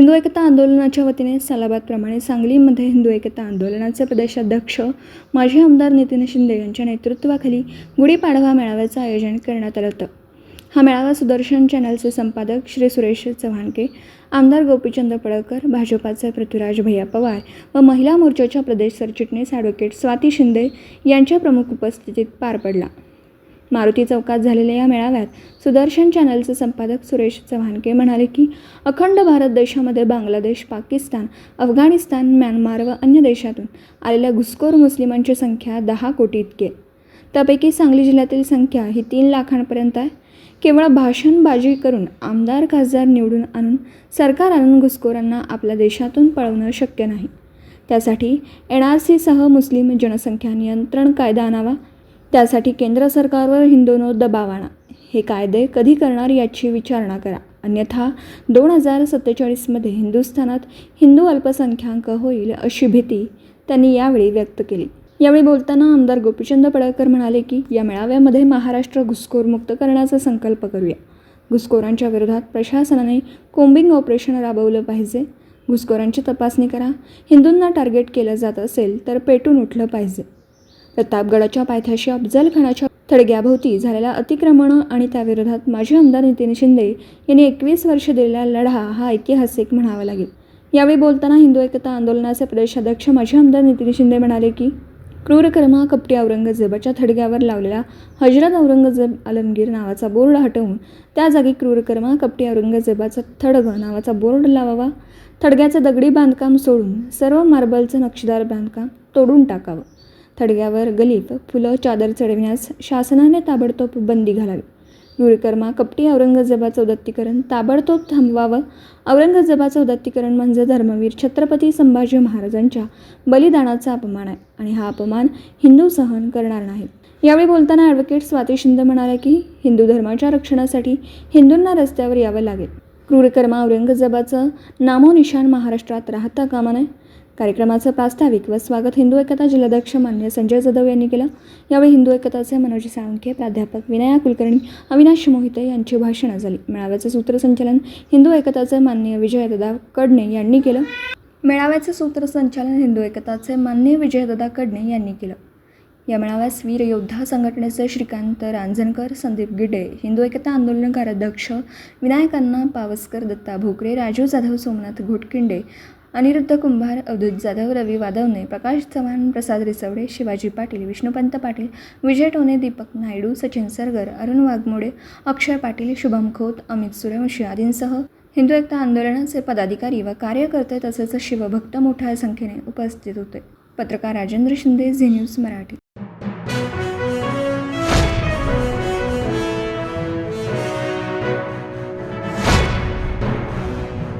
हिंदू एकता आंदोलनाच्या वतीने सालाबादप्रमाणे सांगलीमध्ये हिंदू एकता आंदोलनाचे प्रदेशाध्यक्ष माजी आमदार नितीन शिंदे यांच्या नेतृत्वाखाली गुढीपाडवा मेळाव्याचं आयोजन करण्यात आलं होतं. हा मेळावा सुदर्शन चॅनलचे संपादक श्री सुरेश चव्हाणके, आमदार गोपीचंद पडळकर, भाजपाचे पृथ्वीराज भैया पवार व महिला मोर्चाच्या प्रदेश सरचिटणीस ॲडव्होकेट स्वाती शिंदे यांच्या प्रमुख उपस्थितीत पार पडला. मारुती चौकात झालेल्या या मेळाव्यात सुदर्शन चॅनलचे संपादक सुरेश चव्हाणके म्हणाले की अखंड भारत देशामध्ये बांगलादेश, पाकिस्तान, अफगाणिस्तान, म्यानमार व अन्य देशातून आलेल्या घुसखोर मुस्लिमांची संख्या 10 कोटी इतकी आहे. त्यापैकी सांगली जिल्ह्यातील संख्या ही 3 लाखांपर्यंत आहे. केवळ भाषणबाजी करून आमदार खासदार निवडून आणून सरकार आणून घुसखोरांना आपल्या देशातून पळवणं शक्य नाही. त्यासाठी NRC सह मुस्लिम जनसंख्या नियंत्रण कायदा आणावा. त्यासाठी केंद्र सरकारवर हिंदूंनो दबाव आणा. हे कायदे कधी करणार याची विचारणा करा, अन्यथा 2047मध्ये हिंदुस्थानात हिंदू अल्पसंख्याक होईल अशी भीती त्यांनी यावेळी व्यक्त केली. यावेळी बोलताना आमदार गोपीचंद पडळकर म्हणाले की या मेळाव्यामध्ये महाराष्ट्र घुसखोर मुक्त करण्याचा संकल्प करूया. घुसखोरांच्या विरोधात प्रशासनाने कोम्बिंग ऑपरेशन राबवलं पाहिजे. घुसखोरांची तपासणी करा. हिंदूंना टार्गेट केलं जात असेल तर पेटून उठलं पाहिजे. प्रतापगडाच्या पायथ्याशी अफजल खानाच्या थडग्याभोवती झालेल्या अतिक्रमण आणि त्याविरोधात माजी आमदार नितीन शिंदे यांनी 21 वर्ष दिलेला लढा हा ऐतिहासिक म्हणावा लागेल. यावेळी बोलताना हिंदू एकता आंदोलनाचे प्रदेशाध्यक्ष माजी आमदार नितीन शिंदे म्हणाले की क्रूरकर्मा कपटी औरंगजेबाच्या थडग्यावर लावलेला हजरत औरंगजेब आलमगीर नावाचा बोर्ड हटवून त्या जागी क्रूरकर्मा कपटी औरंगजेबाचा थडगं नावाचा बोर्ड लावावा. थडग्याचं दगडी बांधकाम सोडून सर्व मार्बलचं नक्षीदार बांधकाम तोडून टाकावं. थडग्यावर गलीफ, फुलं, चादर चढविण्यास शासनाने ताबडतोब बंदी घालावी. क्रूरकर्मा कपटी औरंगजेबाचं उदात्तीकरण ताबडतोब थांबवावं. औरंगजेबाचं उदात्तीकरण म्हणजे धर्मवीर छत्रपती संभाजी महाराजांच्या बलिदानाचा अपमान आहे आणि हा अपमान हिंदू सहन करणार नाहीत. यावेळी बोलताना ॲडव्होकेट स्वाती शिंदे म्हणाले की हिंदू धर्माच्या रक्षणासाठी हिंदूंना रस्त्यावर यावं लागेल. क्रूरकर्मा औरंगजेबाचं नामोनिशाण महाराष्ट्रात राहता कामा नये. कार्यक्रमाचं प्रास्ताविक व स्वागत हिंदू एकता जिल्हाध्यक्ष मान्य संजय जाधव यांनी केलं. यावेळी हिंदू एकताचे मनोज साळुंखे, प्राध्यापक विनया कुलकर्णी, अविनाश मोहिते यांची भाषणं झाली. मेळाव्याचं सूत्रसंचालन हिंदू एकताचे माननीय विजयदादा कडणे यांनी केलं. या मेळाव्यास वीर योद्धा संघटनेचे श्रीकांत रांजणकर, संदीप गिडे, हिंदू एकता आंदोलन कार्याध्यक्ष विनायक अण्णा पावसकर, दत्ता भोकरे, राजू जाधव, सोमनाथ घोटकिंडे, अनिरुद्ध कुंभार, अवधूत जाधव, रवी वादवणे, प्रकाश चव्हाण, प्रसाद रिसवडे, शिवाजी पाटील, विष्णुपंत पाटील, विजय टोने, दीपक नायडू, सचिन सरगर, अरुण वाघमोडे, अक्षय पाटील, शुभम खोत, अमित सूर्यवंशी आदींसह हिंदू एकता आंदोलनाचे पदाधिकारी व कार्यकर्ते तसेच शिवभक्त मोठ्या संख्येने उपस्थित होते. पत्रकार राजेंद्र शिंदे, झी न्यूज मराठी.